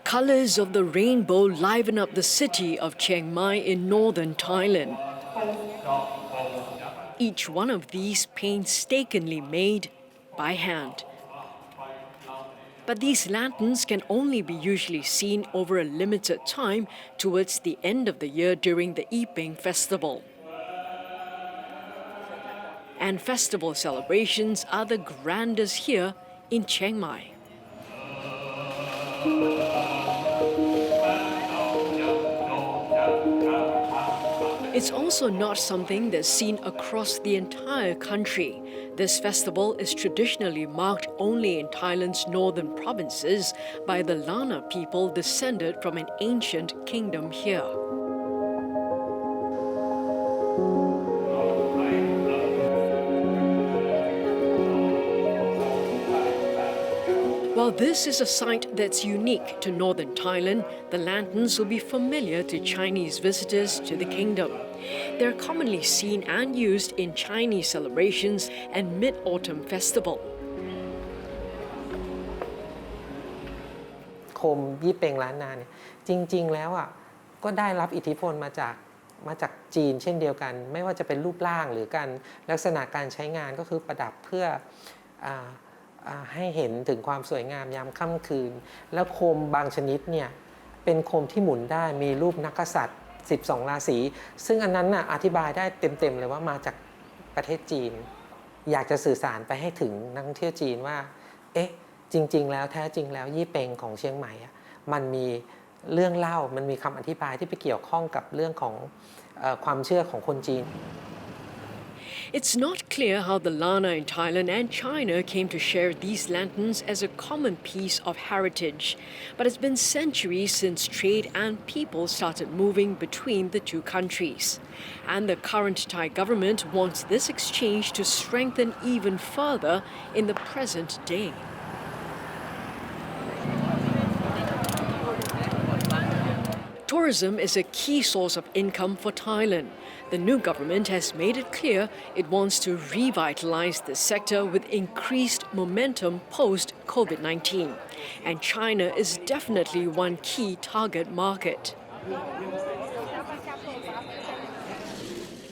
Colors of the rainbow liven up the city of Chiang Mai in northern Thailand. Each one of these painstakingly made by hand. But these lanterns can only be usually seen over a limited time towards the end of the year during the Yee Peng Festival. And festival celebrations are the grandest here in Chiang Mai. It's also not something that's seen across the entire country. This festival is traditionally marked only in Thailand's northern provinces by the Lana people descended from an ancient kingdom here. While this is a site that's unique to northern Thailand, the lanterns will be familiar to Chinese visitors to the kingdom. They're commonly seen and used in Chinese celebrations and Mid-Autumn Festival. โคมยี่เป็งล้านนาเนี่ยจริงๆแล้วก็ได้รับอิทธิพลมาจากจีนเช่นเดียวกันไม่ว่าจะเป็นรูปร่างหรือการลักษณะการใช้งานก็คือประดับเพื่อให้เห็นถึงความสวยงามยามค่ำคืนแล้วโคมบางชนิดเนี่ยเป็นโคมที่หมุนได้มีรูปนักกษัตริย์12ราศีซึ่งอันนั้นอธิบายได้เต็มๆเลยว่ามาจากประเทศจีนอยากจะสื่อสารไปให้ถึงนักท่องเที่ยวจีนว่าจริงๆแล้วแท้จริงแล้วยี่เป็งของเชียงใหม่มันมีเรื่องเล่ามันมีคำอธิบายที่ไปเกี่ยวข้องกับเรื่องของความเชื่อของคนจีนIt's not clear how the Lana in Thailand and China came to share these lanterns as a common piece of heritage, but it's been centuries since trade and people started moving between the two countries. And the current Thai government wants this exchange to strengthen even further in the present day. Tourism is a key source of income for Thailand. The new government has made it clear it wants to revitalize the sector with increased momentum post-COVID-19. And China is definitely one key target market.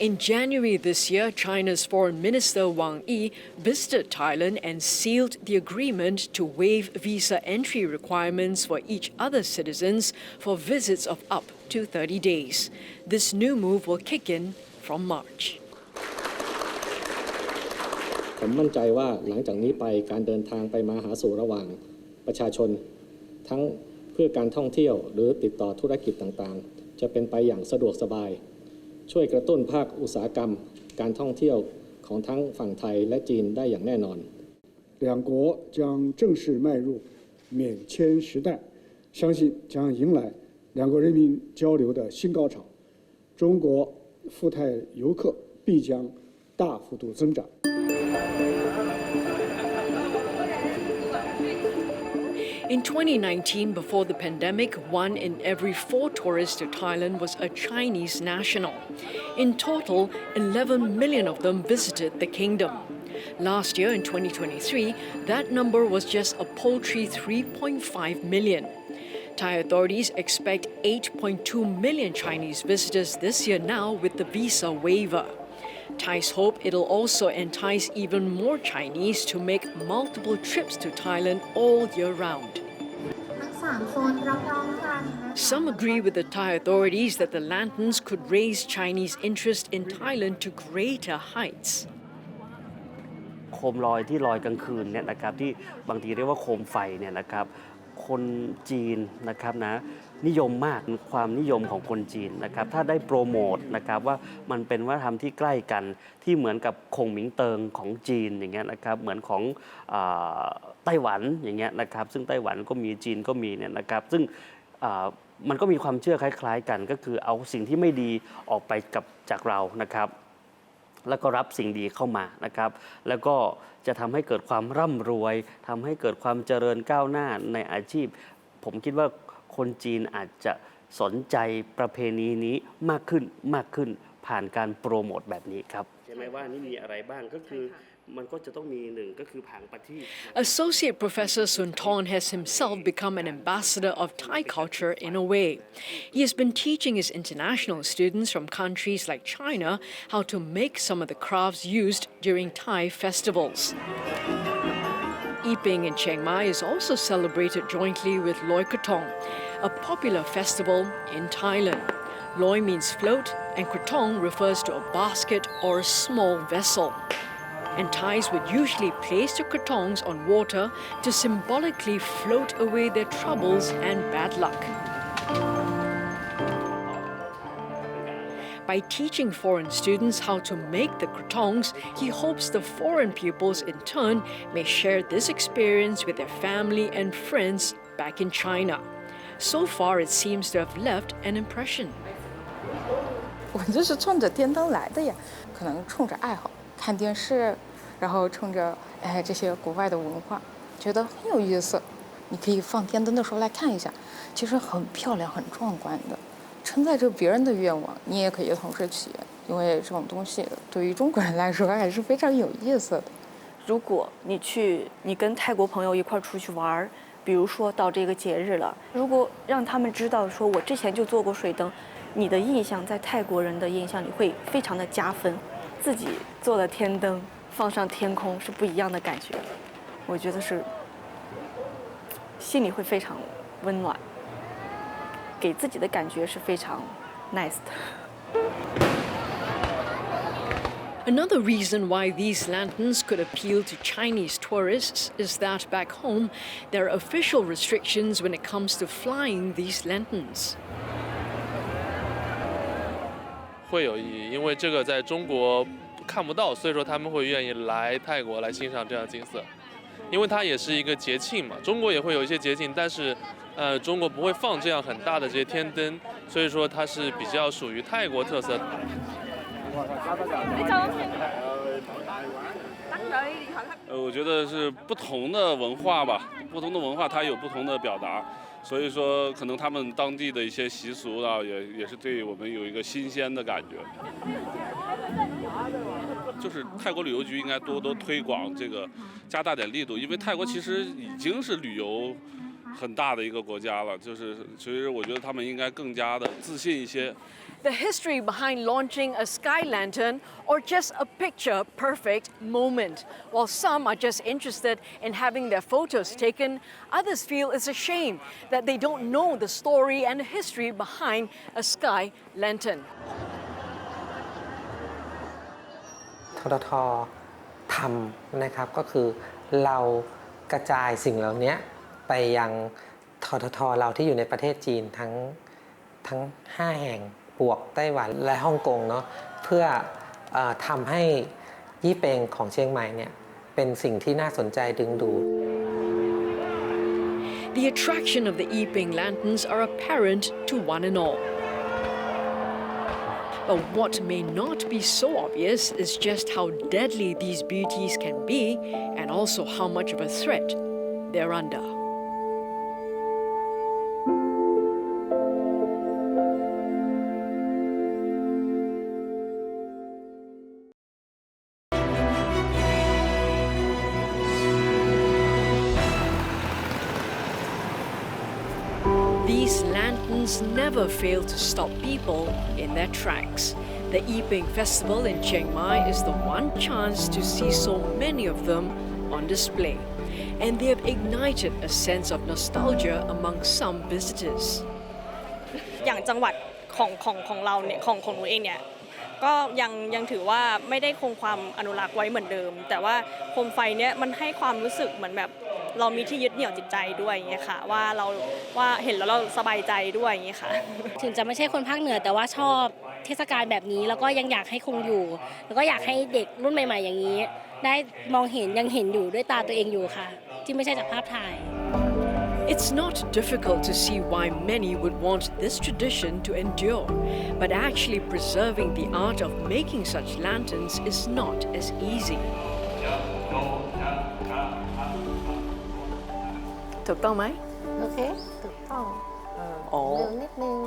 In January this year, China's Foreign Minister Wang Yi visited Thailand and sealed the agreement to waive visa entry requirements for each other's citizens for visits of up to 30 days. This new move will kick in from March. ผมมั่นใจว่าหลังจากนี้ไปการเดินทางไปมาหาสู่ระหว่างประชาชนทั้งเพื่อการท่องเที่ยวหรือติดต่อธุรกิจต่างๆจะเป็นไปอย่างสะดวกสบายช่วยกระตุ้นภาคอุตสาหกรรมการท่องเที่ยวของทั้งฝั่งไทยและจีนได้อย่างแน่นอน两国将正式迈入免签时代相信将迎来两国人民交流的新高潮中国赴泰游客必将大幅度增长In 2019, before the pandemic, 1 in every 4 tourists to Thailand was a Chinese national. In total, 11 million of them visited the kingdom. Last year, in 2023, that number was just a paltry 3.5 million. Thai authorities expect 8.2 million Chinese visitors this year now with the visa waiver. Thais hope it'll also entice even more Chinese to make multiple trips to Thailand all year round. Some agree with the Thai authorities that the lanterns could raise Chinese interest in Thailand to greater heights. โคมลอยที่ลอยกลางคืนเนี่ยนะครับที่บางทีเรียกว่าโคมไฟเนี่ยนะครับคนจีนนะครับนะนิยมมากความนิยมของคนจีนนะครับถ้าได้โปรโมทนะครับว่ามันเป็นวัฒนธรรมที่ใกล้กันที่เหมือนกับคงหมิงเติงของจีนอย่างเงี้ยนะครับเหมือนของไต้หวันอย่างเงี้ยนะครับซึ่งไต้หวันก็มีจีนก็มีเนี่ยนะครับซึ่งมันก็มีความเชื่อคล้ายๆกันก็คือเอาสิ่งที่ไม่ดีออกไปจากเรานะครับแล้วก็รับสิ่งดีเข้ามานะครับแล้วก็จะทำให้เกิดความร่ำรวยทำให้เกิดความเจริญก้าวหน้าในอาชีพผมคิดว่าคนจีนอาจจะสนใจประเพณีนี้มากขึ้นผ่านการโปรโมทแบบนี้ครับใช่ไหมว่านี่มีอะไรบ้างก็คือ มันก็จะต้องมีหนึ่งก็คือผางประทีป Associate Professor Sunthorn has himself become an ambassador of Thai culture in a way. He has been teaching his international students from countries like China how to make some of the crafts used during Thai festivals. Yee Peng in Chiang Mai is also celebrated jointly with Loi Krathong, a popular festival in Thailand. Loi means float, and Krathong refers to a basket or a small vessel. And Thais would usually place the krathongs on water to symbolically float away their troubles and bad luck. By teaching foreign students how to make the krathongs, he hopes the foreign pupils in turn may share this experience with their family and friends back in China. So far, it seems to have left an impression. 我就是冲着电灯来的呀，可能冲着爱好看电视，然后冲着这些国外的文化，觉得很有意思。你可以放电灯的时候来看一下，其实很漂亮、很壮观的，承载着别人的愿望，你也可以同时体验，因为这种东西对于中国人来说还是非常有意思的。如果你跟泰国朋友一块出去玩，比如说到这个节日了，如果让他们知道说我之前就做过水灯，你的印象在泰国人的印象里会非常的加分。自己做的天灯放上天空是不一样的感觉，我觉得是心里会非常温暖，给自己的感觉是非常 nice 的。Another reason why these lanterns could appeal to Chinese tourists is that back home, there are official restrictions when it comes to flying these lanterns. 会有意义，因为这个在中国看不到，所以说他们会愿意来泰国来欣赏这样的景色，因为它也是一个节庆嘛。中国也会有一些节庆，但是中国不会放这样很大的这些天灯，所以说它是比较属于泰国特色。我觉得是不同的文化吧，不同的文化它有不同的表达，所以说可能他们当地的一些习俗啊，也是对我们有一个新鲜的感觉。就是泰国旅游局应该多多推广这个，加大点力度，因为泰国其实已经是旅游很大的一个国家了，就是其实我觉得他们应该更加的自信一些。The history behind launching a sky lantern or just a picture perfect moment. While some are just interested in having their photos taken, others feel it's a shame that they don't know the story and the history behind a sky lantern. ททท.ทำนะครับก็คือเรากระจายสิ่งเหล่านี้ไปยังททท.เราที่อยู่ในประเทศจีนทั้ง5 แห่งบวกไต้หวันและฮ่องกงเนาะเพื่อทำให้ยี่เปงของเชียงใหม่เนี่ยเป็นสิ่งที่น่าสนใจดึงดูด The attraction of the Yee Peng lanterns are apparent to one and all. But what may not be so obvious is just how deadly these beauties can be and also how much of a threat they're under. These lanterns never fail to stop people in their tracks. The Yee Peng Festival in Chiang Mai is the one chance to see so many of them on display. And they have ignited a sense of nostalgia among some visitors. อย่างจังหวัดของเราเนี่ยของหนูเองเนี่ยก็ยังถือว่าไม่ได้คงความอนุรักษ์ไว้เหมือนเดิมแต่ว่าโคมไฟเนี่ยมันให้ความรู้สึกเหมือนแบบเรามีที่ยึดเหนี่ยวจิตใจด้วยอย่างเงี้ยค่ะว่าเห็นแล้วเราสบายใจด้วยอย่างเงี้ยค่ะถึงจะไม่ใช่คนภาคเหนือแต่ว่าชอบเทศกาลแบบนี้แล้วก็ยังอยากให้คงอยู่แล้วก็อยากให้เด็กรุ่นใหม่ๆอย่างนี้ได้มองเห็นยังเห็นอยู่ด้วยตาตัวเองอยู่ค่ะที่ไม่ใช่จากภาพถ่าย It's not difficult to see why many would want this tradition to endure, but actually preserving the art of making such lanterns is not as easy. ถูกต้องไหม โอเคถูกต้องเร็วนิดนึง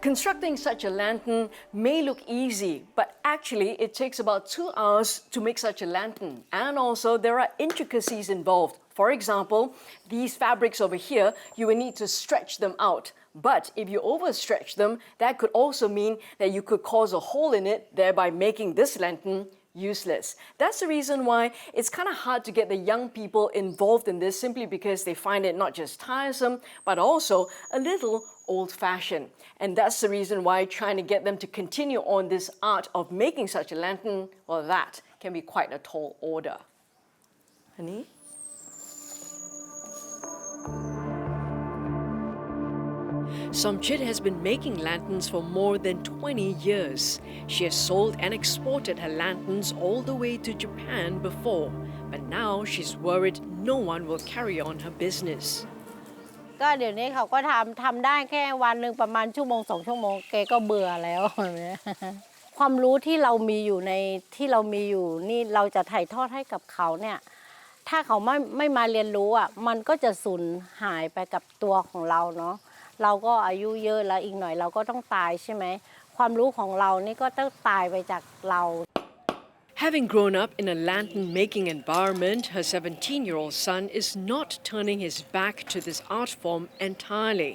Constructing such a lantern may look easy, but actually it takes about 2 hours to make such a lantern. And also there are intricacies involved. For example, these fabrics over here, you will need to stretch them out. But if you overstretch them, that could also mean that you could cause a hole in it, thereby making this lantern useless. That's the reason why it's kind of hard to get the young people involved in this, simply because they find it not just tiresome, but also a little old-fashioned. And that's the reason why trying to get them to continue on this art of making such a lantern, well, that can be quite a tall order. Honey? Somchit has been making lanterns for more than 20 years. She has sold and exported her lanterns all the way to Japan before, but now she's worried no one will carry on her business. ก็เดี๋ยวนี้เขาก็ทำได้แค่วันหนึ่งประมาณชั่วโมง2 ชั่วโมงแกก็เบื่อแล้วความรู้ที่เรามีอยู่นี่เราจะถ่ายทอดให้กับเขาเนี่ยถ้าเขาไม่มาเรียนรู้อ่ะมันก็จะสูญหายไปกับตัวของเราเนาะเราก็อายุเยอะแล้วอีกหน่อยเราก็ต้องตายใช่ไหมความรู้ของเรานี่ก็ต้องตายไปจากเรา Having grown up in a lantern-making environment, her 17-year-old son is not turning his back to this art form entirely.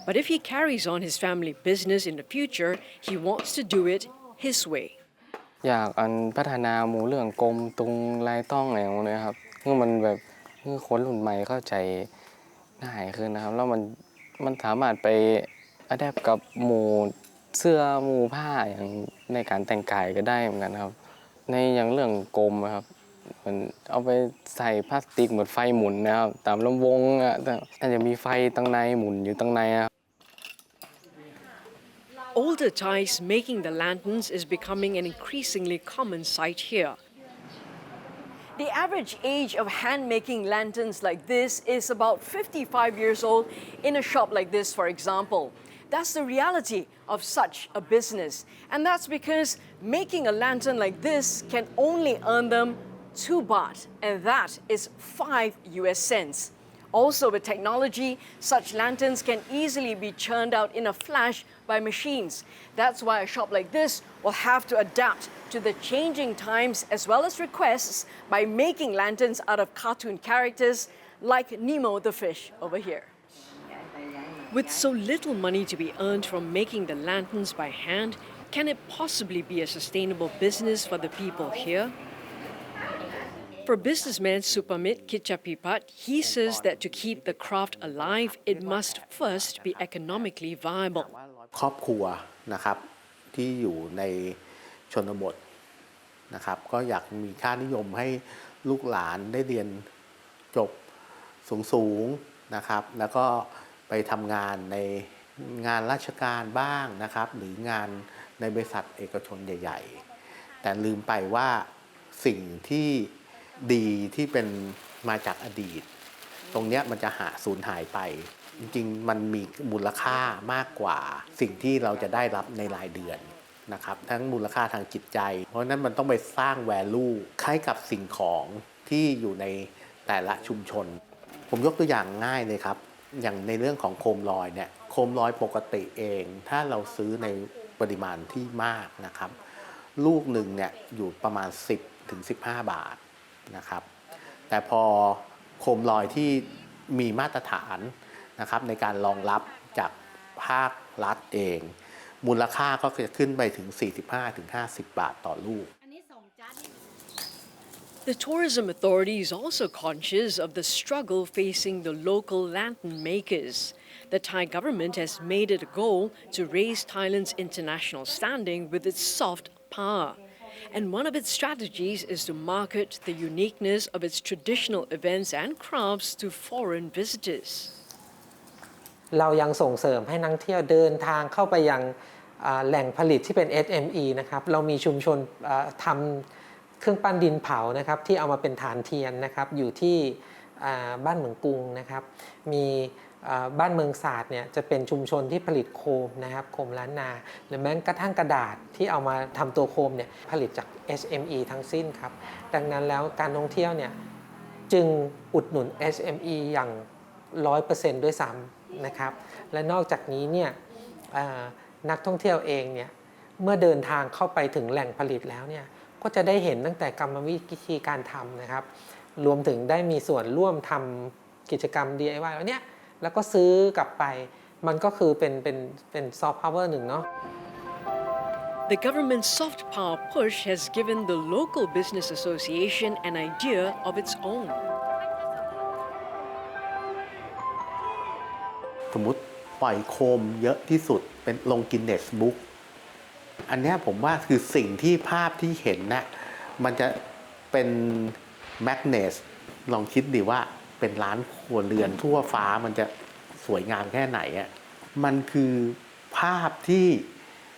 But if he carries on his family business in the future, he wants to do it his way. อยากพัฒนาหมู่เรื่องกลมตรงลายต้องอะไรอย่างเงี้ยครับคือมันแบบคือคนรุ่นใหม่เข้าใจง่ายขึ้นนะครับแล้วมันสามารถไปอัดแอปกับหมู่เสื้อหมู่ผ้าอย่างในการแต่งกายก็ได้เหมือนกันครับในอย่างเรื่องกลมครับมันเอาไปใส่พลาสติกเหมือนไฟหมุนนะครับตามลำวงอาจจะมีไฟตั้งในหมุนอยู่ตั้งในครับ Older Thais making the lanterns is becoming an increasingly common sight here. The average age of hand-making lanterns like this is about 55 years old in a shop like this, for example. That's the reality of such a business. And that's because making a lantern like this can only earn them 2 baht, and that is 5 US cents. Also, with technology, such lanterns can easily be churned out in a flash by machines. That's why a shop like this will have to adapt to the changing times as well as requests by making lanterns out of cartoon characters like Nemo the fish over here. With so little money to be earned from making the lanterns by hand, can it possibly be a sustainable business for the people here? For businessman Supamit Kichapipat, he says that to keep the craft alive, it must first be economically viable. ครอบครัวนะครับที่อยู่ในชนบทนะครับก็อยากมีค่านิยมให้ลูกหลานได้เรียนจบสูงนะครับแล้วก็ไปทำงานในงานราชการบ้างนะครับหรืองานในบริษัทเอกชนใหญ่ๆแต่ลืมไปว่าสิ่งที่ดีที่เป็นมาจากอดีตตรงนี้มันจะสูญหายไปจริงๆมันมีมูลค่ามากกว่าสิ่งที่เราจะได้รับในรายเดือนนะครับทั้งมูลค่าทางจิตใจเพราะนั้นมันต้องไปสร้าง value คล้ายกับสิ่งของที่อยู่ในแต่ละชุมชนผมยกตัวอย่างง่ายเลยครับอย่างในเรื่องของโคมลอยเนี่ยโคมลอยปกติเองถ้าเราซื้อในปริมาณที่มากนะครับลูกหนึ่งเนี่ยอยู่ประมาณ10 ถึง 15 บาทนะครับแต่พอโคมลอยที่มีมาตรฐานนะครับในการรองรับจากภาครัฐเองมูลค่าก็จะขึ้นไปถึง 45-50 บาทต่อลูก The tourism authority is also conscious of the struggle facing the local lantern makers. The Thai government has made it a goal to raise Thailand's international standing with its soft power. And one of its strategies is to market the uniqueness of its traditional events and crafts to foreign visitors. เรายังส่งเสริมให้นักท่องเที่ยวเดินทางเข้าไปยังแหล่งผลิตที่เป็น SME นะครับเรามีชุมชนทำเครื่องปั้นดินเผานะครับที่เอามาเป็นฐานเทียนนะครับอยู่ที่บ้านเมืองกรุงนะครับมีบ้านเมืองศาสตร์เนี่ยจะเป็นชุมชนที่ผลิตโคมนะครับโคมล้านนาหรือแม้กระทั่งกระดาษที่เอามาทำตัวโคมเนี่ยผลิตจาก SME ทั้งสิ้นครับดังนั้นแล้วการท่องเที่ยวเนี่ยจึงอุดหนุน SME อย่าง 100% ด้วยซ้ำนะครับและนอกจากนี้เนี่ย นักท่องเที่ยวเองเนี่ยเมื่อเดินทางเข้าไปถึงแหล่งผลิตแล้วเนี่ยก็จะได้เห็นตั้งแต่กรรมวิธีการทำนะครับรวมถึงได้มีส่วนร่วมทำกิจกรรม DIY แล้วเนี่ยแล้วก็ซื้อกลับไปมันก็คือเป็นซอฟต์พาวเวอร์หนึ่งเนาะ The government's soft power push has given the local business association an idea of its own. สมมุติปล่อยโคมเยอะที่สุดเป็นลงกินเนสบุ๊กอันนี้ผมว่าคือสิ่งที่ภาพที่เห็นนะมันจะเป็นแมกเนสลองคิดดิว่าเป็นร้านครัวเรือนทั่วฟ้ามันจะสวยงามแค่ไหนอ่ะมันคือภาพที่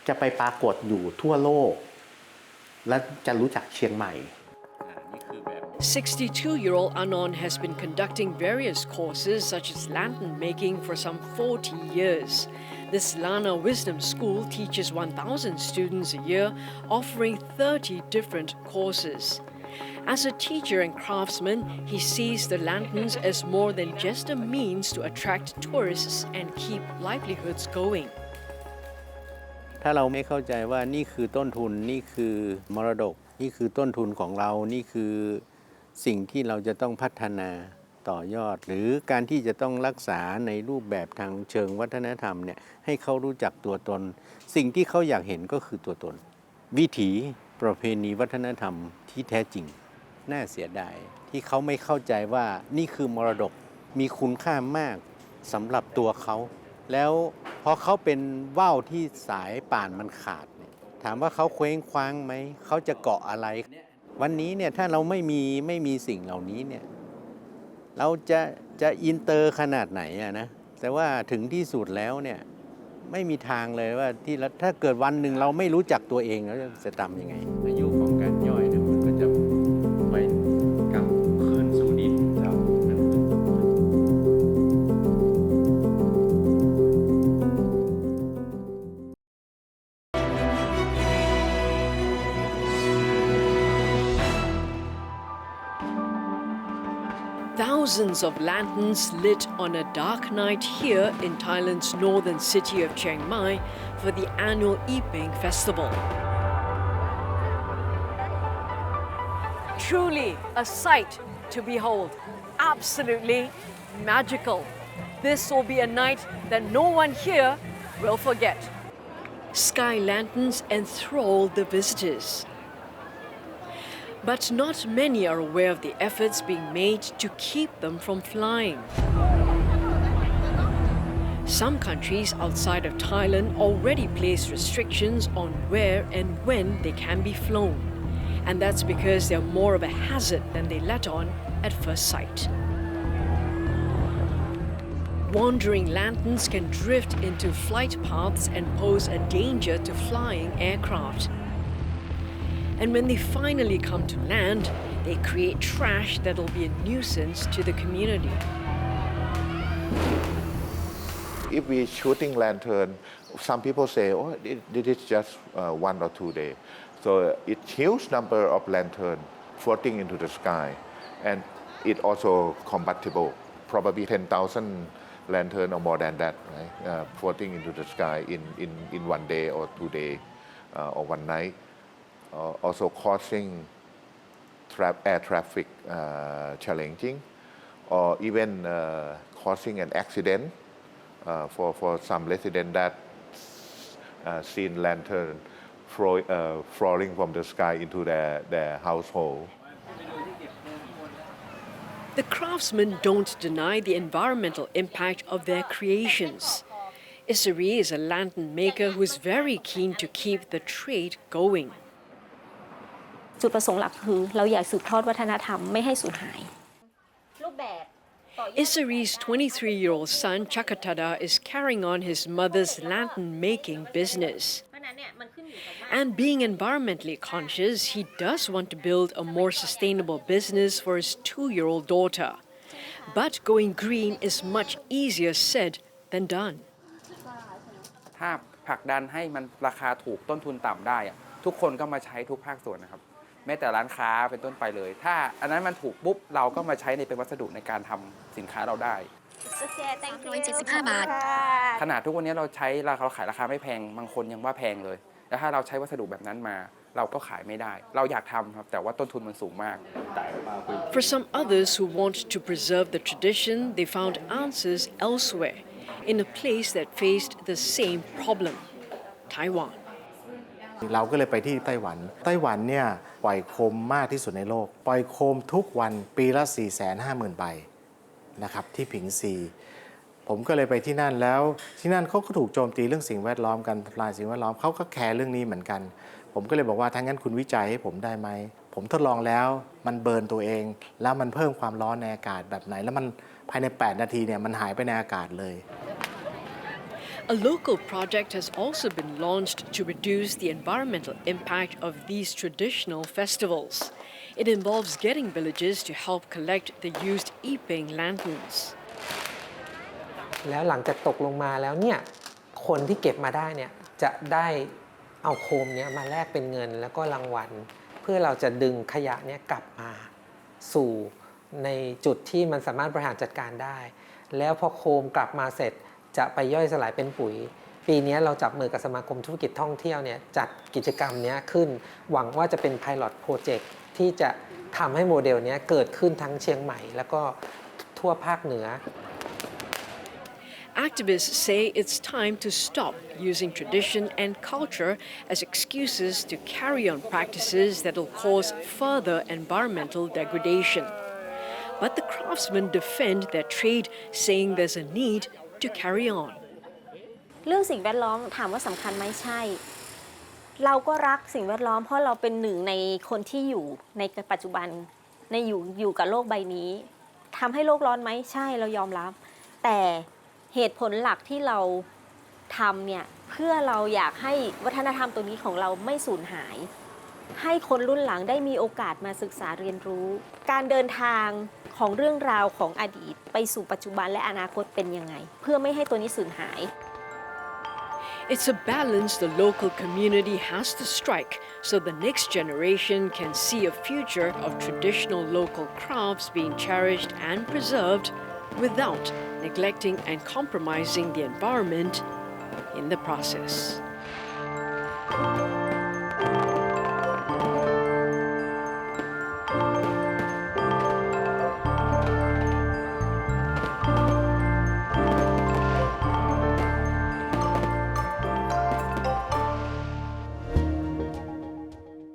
จะไปปรากฏอยู่ทั่วโลกและจะรู้จักเชียงใหม่ 62-year-old Anon has been conducting various courses such as lantern making for some 40 years. This Lana Wisdom School teaches 1,000 students a year, offering 30 different courses. As a teacher and craftsman, he sees the lanterns as more than just a means to attract tourists and keep livelihoods going. ถ้าเราไม่เข้าใจว่านี่คือต้นทุนนี่คือมรดกนี่คือต้นทุนของเรานี่คือสิ่งที่เราจะต้องพัฒนาต่อยอดหรือการที่จะต้องรักษาในรูปแบบทางเชิงวัฒนธรรมเนี่ยให้เขารู้จักตัวตนสิ่งที่เขาอยากเห็นก็คือตัวตนวิถีประเพณีวัฒนธรรมที่แท้จริงน่าเสียดายที่เขาไม่เข้าใจว่านี่คือมรดกมีคุณค่ามากสำหรับตัวเขาแล้วพอเขาเป็นว่าวที่สายป่านมันขาดเนี่ยถามว่าเขาเคว้งคว้างไหมเขาจะเกาะอะไรวันนี้เนี่ยถ้าเราไม่มีสิ่งเหล่านี้เนี่ยเราจะอินเตอร์ขนาดไหนอะนะแต่ว่าถึงที่สุดแล้วเนี่ยไม่มีทางเลยว่าที่ถ้าเกิดวันหนึ่งเราไม่รู้จักตัวเองแล้วจะทำยังไงอายุของการย่อยเนี่ยมันก็จะไปกลับคืนสู่ดินครับ Thousands of lanterns lit on a dark night here in Thailand's northern city of Chiang Mai for the annual Yee Peng Festival. Truly a sight to behold. Absolutely magical. This will be a night that no one here will forget. Sky lanterns enthrall the visitors. But not many are aware of the efforts being made to keep them from flying. Some countries outside of Thailand already place restrictions on where and when they can be flown. And that's because they're more of a hazard than they let on at first sight. Wandering lanterns can drift into flight paths and pose a danger to flying aircraft. And when they finally come to land, they create trash that'll be a nuisance to the community. If we shooting lantern, some people say, oh, it is just 1 or 2 days. So it's huge number of lantern floating into the sky, and it also compatible. Probably 10,000 lantern or more than that, right? Floating into the sky in 1 day or 2 days or 1 night. Also causing air traffic challenging, or even causing an accident for some residents that seen lantern falling from the sky into their household. The craftsmen don't deny the environmental impact of their creations. Isari is a lantern maker who is very keen to keep the trade going. จุดประสงค์หลักคือเราอยากสืบทอดวัฒนธรรมไม่ให้สูญหาย Isari's 23-year-old son Chakatada is carrying on his mother's lantern-making business. And being environmentally conscious, he does want to build a more sustainable business for his 2-year-old daughter. But going green is much easier said than done. ถ้าผลักดันให้มันราคาถูกต้นทุนต่ำได้ทุกคนก็มาใช้ทุกภาคส่วนนะครับ แม้แต่ร้านค้าเป็นต้นไปเลยถ้าอันนั้นมันถูกปุ๊บเราก็มาใช้ในเป็นวัสดุในการทำสินค้าเราได้375 บาทขนาดทุกวันนี้เราใช้เราขายราคาไม่แพงบางคนยังว่าแพงเลยแล้วถ้าเราใช้วัสดุแบบนั้นมาเราก็ขายไม่ได้เราอยากทำครับแต่ว่าต้นทุนมันสูงมาก For some others who want to preserve the tradition, they found answers elsewhere, in a place that faced the same problem, Taiwan. เราก็เลยไปที่ไต้หวันเนี่ยปล่อยโคมมากที่สุดในโลกปล่อยโคมทุกวันปีละ 450,000 ใบนะครับที่ผิงซีผมก็เลยไปที่นั่นแล้วที่นั่นเขาก็ถูกโจมตีเรื่องสิ่งแวดล้อมกันทำลายสิ่งแวดล้อมเขาก็แคร์เรื่องนี้เหมือนกันผมก็เลยบอกว่าถ้างั้นคุณวิจัยให้ผมได้ไหมผมทดลองแล้วมันเบิร์นตัวเองแล้วมันเพิ่มความร้อนในอากาศแบบไหนแล้วมันภายใน8 นาทีเนี่ยมันหายไปในอากาศเลย A local project has also been launched to reduce the environmental impact of these traditional festivals. It involves getting villagers to help collect the used Yee Peng lanterns. แล้วหลังจากตกลงมาแล้วเนี่ยคนที่เก็บมาได้เนี่ยจะได้เอาโคมเนี่ยมาแลกเป็นเงินแล้วก็รางวัลเพื่อเราจะดึงขยะเนี่ยกลับมาสู่ในจุดที่มันสามารถบริหารจัดการได้แล้วพอโคมกลับมาเสร็จจะไปย่อยสลายเป็นปุ๋ยปีนี้เราจับมือกับสมาคมธุรกิจท่องเที่ยวเนี่ยจัดกิจกรรมนี้ขึ้นหวังว่าจะเป็น Pilot Project ที่จะทำให้โมเดลนี้เกิดขึ้นทั้งเชียงใหม่แล้วก็ทั่วภาคเหนือ Activists say it's time to stop using tradition and culture as excuses to carry on practices that will cause further environmental degradation. But the craftsmen defend their trade, saying there's a need to carry on. เรื่องสิ่งแวดล้อมถามว่าสำคัญไหมใช่เราก็รักสิ่งแวดล้อมเพราะเราเป็นหนึ่งในคนที่อยู่ในปัจจุบันอยู่กับโลกใบนี้ทำให้โลกร้อนไหมใช่เรายอมรับแต่เหตุผลหลักที่เราทำเนี่ยเพื่อเราอยากให้วัฒนธรรมตัวนี้ของเราไม่สูญหายให้คนรุ่นหลังได้มีโอกาสมาศึกษาเรียนรู้การเดินทางของเรื่องราวของอดีตไปสู่ปัจจุบันและอนาคตเป็นยังไงเพื่อไม่ให้ตัวนี้สูญหาย It's a balance the local community has to strike so the next generation can see a future of traditional local crafts being cherished and preserved without neglecting and compromising the environment in the process.